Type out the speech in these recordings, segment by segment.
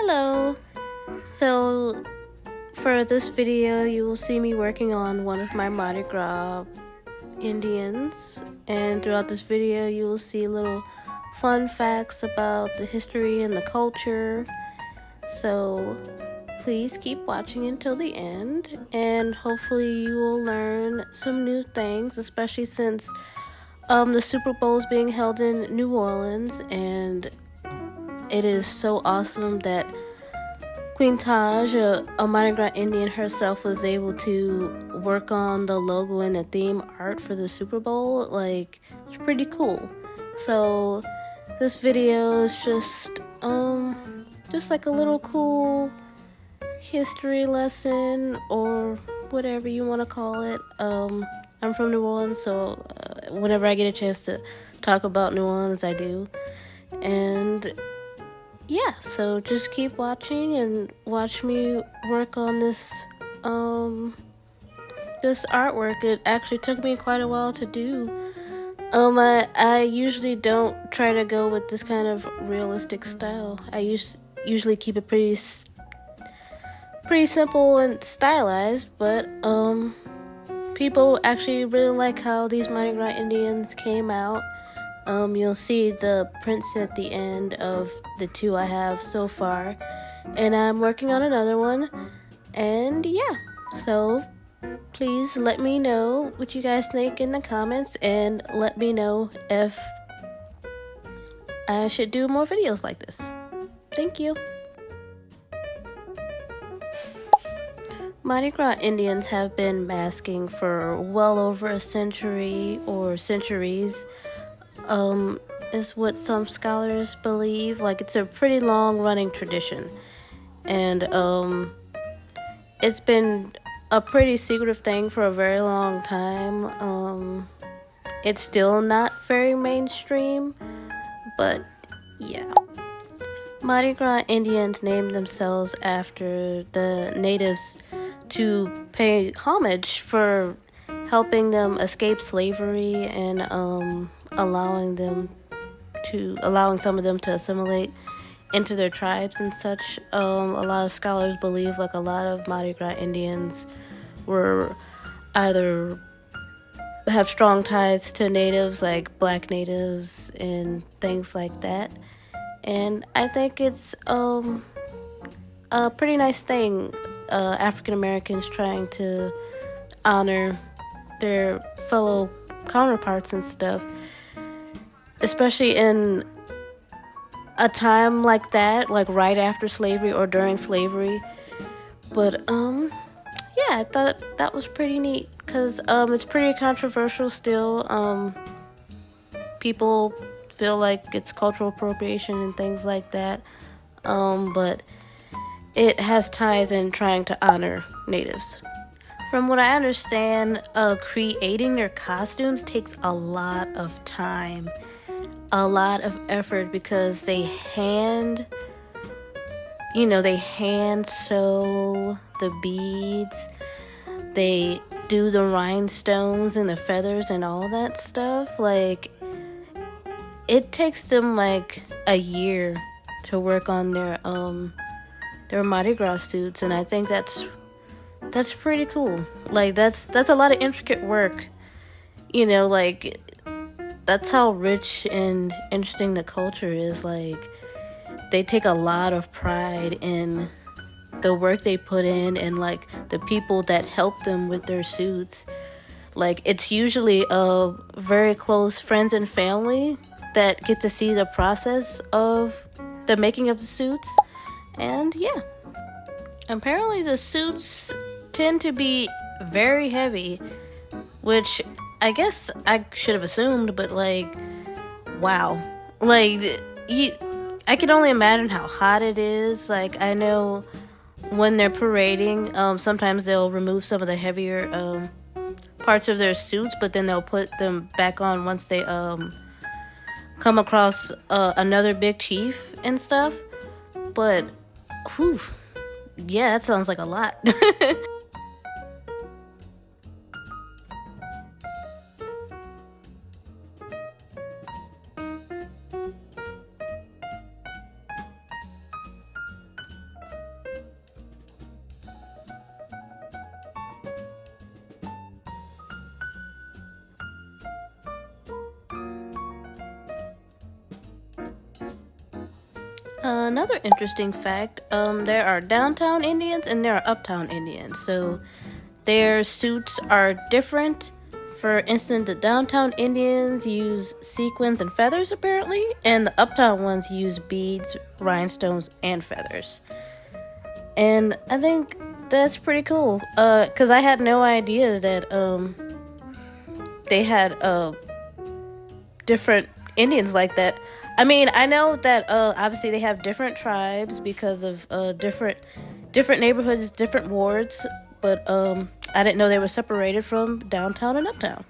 Hello! So, for this video, you will see me working on one of my Mardi Gras Indians, and throughout this video, you will see little fun facts about the history and the culture. So, please keep watching until the end, and hopefully you will learn some new things, especially since the Super Bowl is being held in New Orleans, and it is so awesome that Queen Tahj, a Mardi Gras Indian herself, was able to work on the logo and the theme art for the Super Bowl. Like, it's pretty cool. So this video is just like a little cool history lesson, or whatever you want to call it. I'm from New Orleans, so whenever I get a chance to talk about New Orleans, I do. And yeah, so just keep watching and watch me work on this artwork. It actually took me quite a while to do. I usually don't try to go with this kind of realistic style. I usually keep it pretty simple and stylized, but people actually really like how these Mardi Gras Indians came out. You'll see the prints at the end of the two I have so far, and I'm working on another one. And yeah, so please let me know what you guys think in the comments, and let me know if I should do more videos like this. Thank you. Mardi Gras Indians have been masking for well over a century or centuries. Is what some scholars believe. Like, it's a pretty long running tradition, and it's been a pretty secretive thing for a very long time. It's still not very mainstream, but yeah. Mardi Gras Indians named themselves after the natives to pay homage for helping them escape slavery and allowing some of them to assimilate into their tribes and such. A lot of scholars believe like a lot of Mardi Gras Indians were either have strong ties to natives, like black natives and things like that. And I think it's a pretty nice thing, African Americans trying to honor their fellow counterparts and stuff, especially in a time like that, like right after slavery or during slavery. But yeah, I thought that was pretty neat, because it's pretty controversial still. People feel like it's cultural appropriation and things like that, but it has ties in trying to honor natives. From what I understand, creating their costumes takes a lot of time, a lot of effort, because they hand sew the beads, they do the rhinestones and the feathers and all that stuff. Like, it takes them like a year to work on their Mardi Gras suits, and I think that's pretty cool. Like, that's a lot of intricate work. Like, that's how rich and interesting the culture is. Like, they take a lot of pride in the work they put in, and like the people that help them with their suits. Like, it's usually very close friends and family that get to see the process of the making of the suits. And yeah, apparently the suits tend to be very heavy, which I guess I should have assumed, but like, wow. Like, I can only imagine how hot it is. Like, I know when they're parading, sometimes they'll remove some of the heavier parts of their suits, but then they'll put them back on once they come across another big chief and stuff. But whew, yeah, that sounds like a lot. Another interesting fact, there are downtown Indians and there are uptown Indians. So their suits are different. For instance, the downtown Indians use sequins and feathers apparently, and the uptown ones use beads, rhinestones, and feathers. And I think that's pretty cool, because I had no idea that they had different Indians like that. I mean, I know that obviously they have different tribes because of different neighborhoods, different wards, but I didn't know they were separated from downtown and uptown.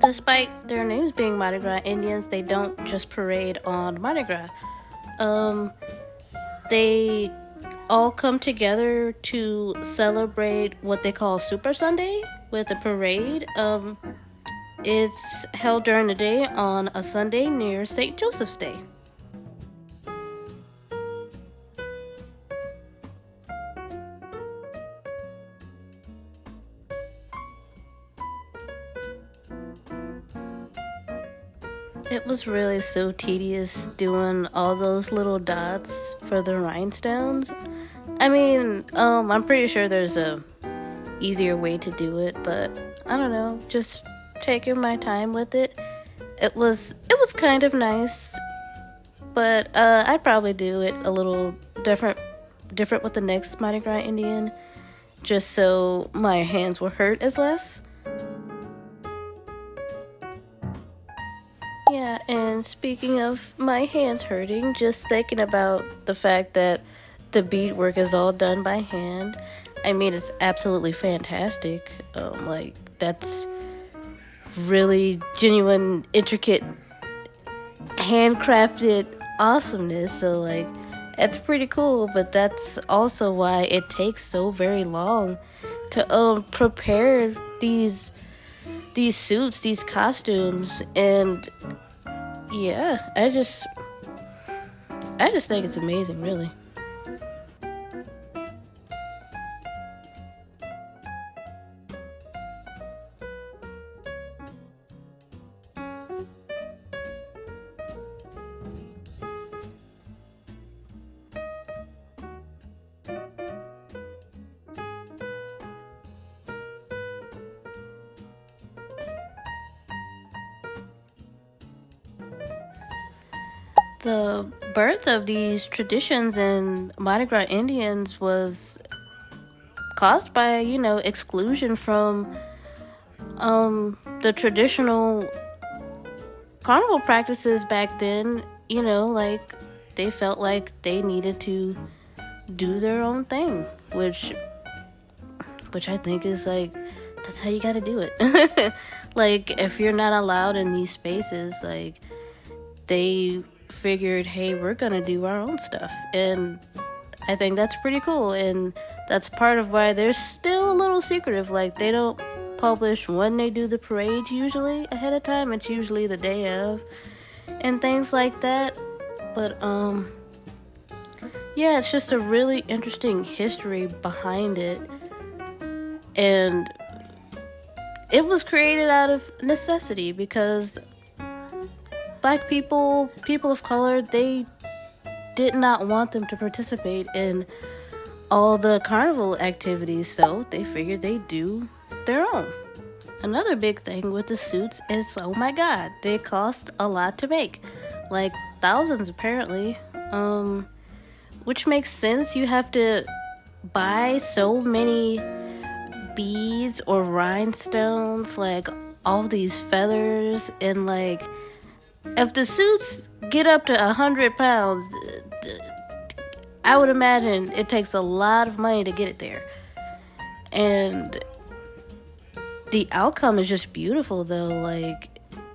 Despite their names being Mardi Gras Indians, they don't just parade on Mardi Gras. They all come together to celebrate what they call Super Sunday with a parade. It's held during the day on a Sunday near St. Joseph's Day. It was really so tedious doing all those little dots for the rhinestones. I mean, I'm pretty sure there's a easier way to do it, but I don't know, just taking my time with it. It was kind of nice, but I'd probably do it a little different with the next Mardi Gras Indian, just so my hands will hurt as less. Yeah, and speaking of my hands hurting, just thinking about the fact that the beadwork is all done by hand. I mean, it's absolutely fantastic. That's really genuine, intricate, handcrafted awesomeness. So, that's pretty cool. But that's also why it takes so very long to prepare these suits, these costumes, and yeah, I just think it's amazing, really. The birth of these traditions in Mardi Gras Indians was caused by, exclusion from the traditional carnival practices back then. They felt like they needed to do their own thing, which I think is that's how you gotta do it. If you're not allowed in these spaces, they figured, hey, we're gonna do our own stuff, and I think that's pretty cool. And that's part of why they're still a little secretive. They don't publish when they do the parades usually ahead of time. It's usually the day of and things like that. But yeah, it's just a really interesting history behind it, and it was created out of necessity because Black people of color, they did not want them to participate in all the carnival activities, so they figured they'd do their own. Another big thing with the suits is, oh my god, they cost a lot to make. Thousands apparently. Which makes sense. You have to buy so many beads or rhinestones, all these feathers, and if the suits get up to 100 pounds, I would imagine it takes a lot of money to get it there. And the outcome is just beautiful, though.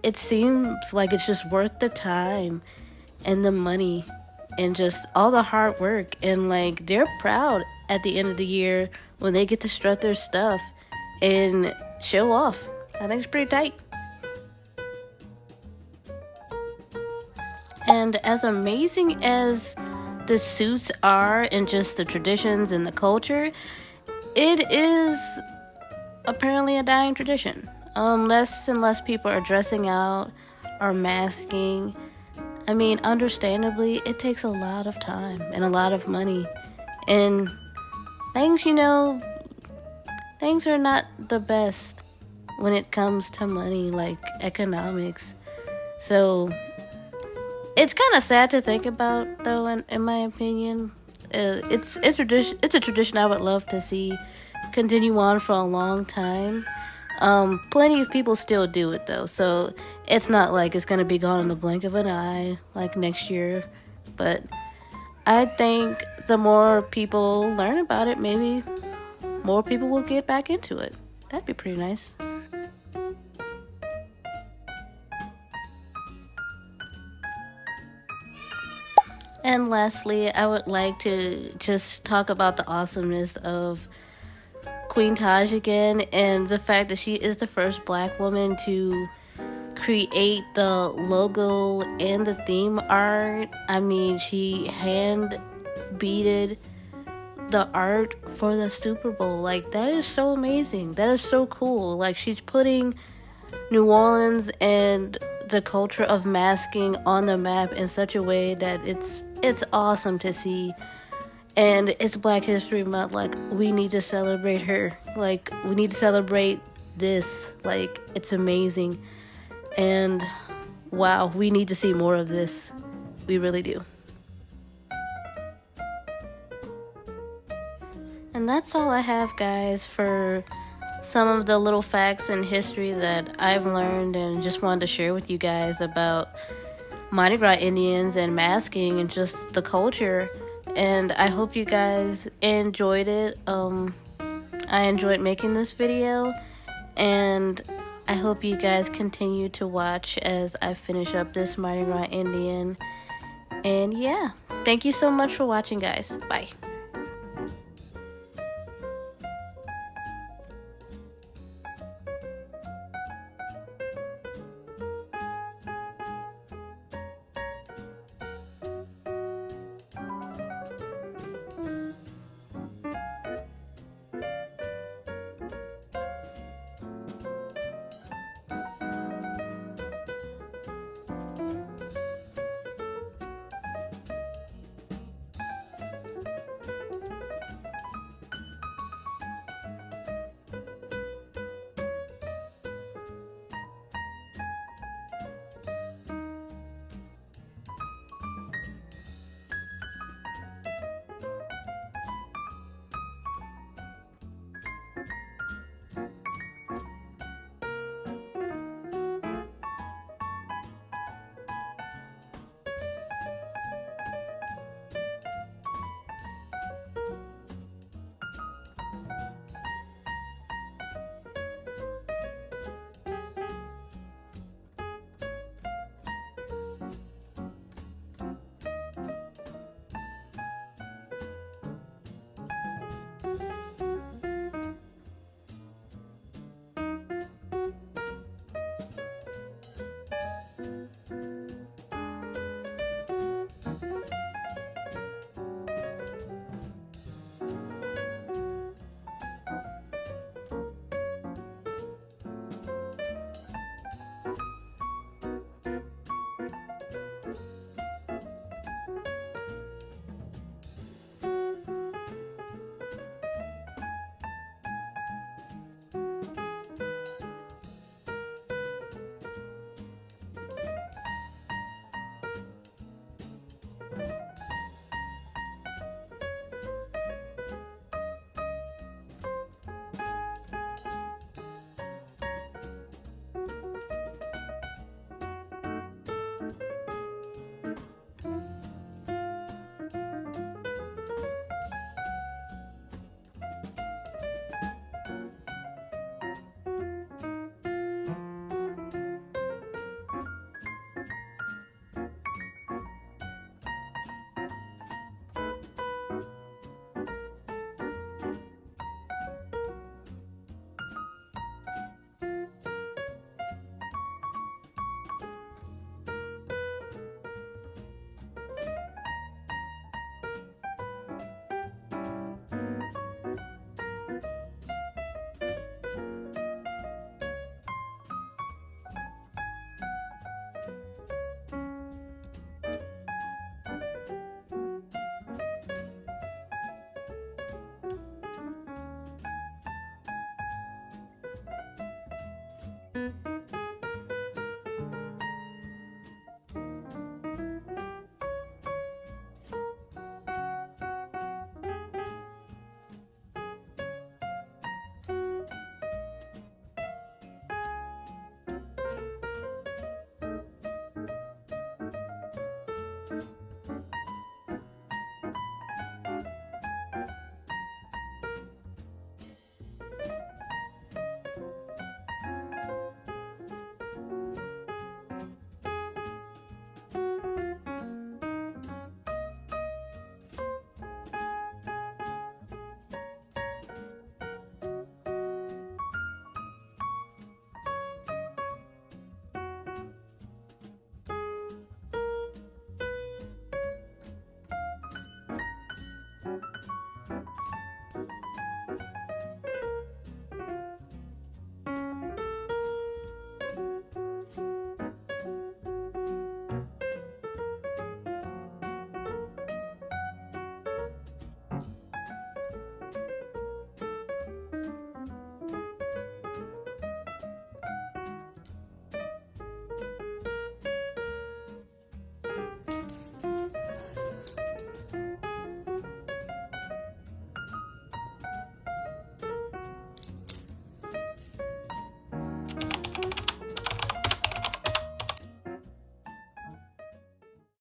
It seems like it's just worth the time and the money and just all the hard work. And, they're proud at the end of the year when they get to strut their stuff and show off. I think it's pretty tight. And as amazing as the suits are and just the traditions and the culture, it is apparently a dying tradition. Less and less people are dressing out or masking. I mean, understandably, it takes a lot of time and a lot of money. And things, things are not the best when it comes to money, like economics. So it's kind of sad to think about, though. In my opinion, it's a tradition I would love to see continue on for a long time. Plenty of people still do it though, so it's not like it's gonna be gone in the blink of an eye like next year. But I think the more people learn about it, maybe more people will get back into it. That'd be pretty nice. And lastly, I would like to just talk about the awesomeness of Queen Tahj again, and the fact that she is the first Black woman to create the logo and the theme art. I mean, she hand beaded the art for the Super Bowl. Like, that is so amazing. That is so cool. Like, she's putting New Orleans and the culture of masking on the map in such a way that it's awesome to see. And it's Black History Month. Like, we need to celebrate her. Like, we need to celebrate this. Like, it's amazing. And wow, we need to see more of this. We really do. And that's all I have, guys, for some of the little facts and history that I've learned and just wanted to share with you guys about Mardi Gras Indians and masking and just the culture. And I hope you guys enjoyed it. I enjoyed making this video, and I hope you guys continue to watch as I finish up this Mardi Gras Indian. And yeah, thank you so much for watching, guys. Bye.